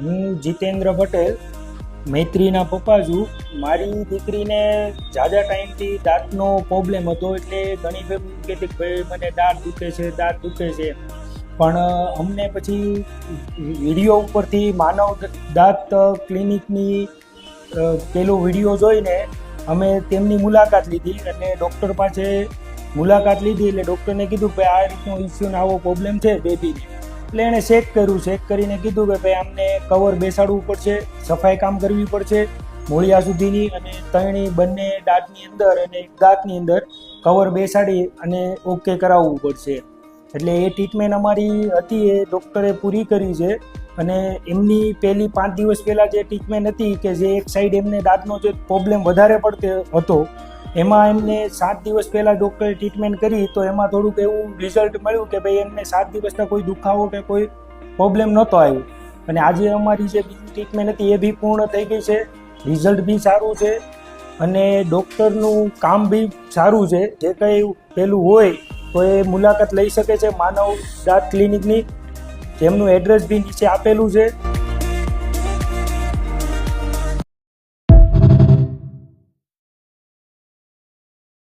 હું જીતેન્દ્ર પટેલ મૈત્રીના પપ્પા છું. મારી દીકરીને ઝાઝા ટાઈમથી દાંતનો પ્રોબ્લેમ હતો, એટલે ઘણી ફેર કહેતી કે ભાઈ મને દાંત દુખે છે. પણ અમને પછી વિડીયો ઉપરથી માનવ દાંત ક્લિનિકની પેલો વિડીયો જોઈને અમે તેમની મુલાકાત લીધી અને ડૉક્ટર પાસે મુલાકાત લીધી. એટલે ડૉક્ટરને કીધું કે આ રીતનો ઇસ્યુ ને આવો પ્રોબ્લેમ છે બેબીને. એટલે એણે ચેક કરીને કીધું કે ભાઈ આમને કવર બેસાડવું પડશે, સફાઈ કામ કરવી પડશે મૂળિયા સુધીની, અને ત્રણેય બંને દાંતની અંદર અને એક દાંતની અંદર કવર બેસાડી અને ઓકે કરાવવું પડશે. એટલે એ ટ્રીટમેન્ટ અમારી હતી એ ડૉક્ટરે પૂરી કરી છે. અને એમની પહેલી 5 દિવસ પહેલાં જે ટ્રીટમેન્ટ હતી કે જે એક સાઈડ એમને દાંતનો જે પ્રોબ્લેમ વધારે પડતો હતો, એમાં એમને 7 દિવસ પહેલાં ડૉક્ટરે ટ્રીટમેન્ટ કરી તો એમાં થોડુંક એવું રિઝલ્ટ મળ્યું કે ભાઈ એમને 7 દિવસના કોઈ દુખાવો કે કોઈ પ્રોબ્લેમ નહોતો આવ્યો. અને આજે અમારી જે બીજી ટ્રીટમેન્ટ હતી એ બી પૂર્ણ થઈ ગઈ છે, રિઝલ્ટ બી સારું છે અને ડૉક્ટરનું કામ બી સારું છે. જે કંઈ પેલું હોય તો એ મુલાકાત લઈ શકે છે માનવ દાંત ક્લિનિકની, જેમનું એડ્રેસ બી નીચે આપેલું છે.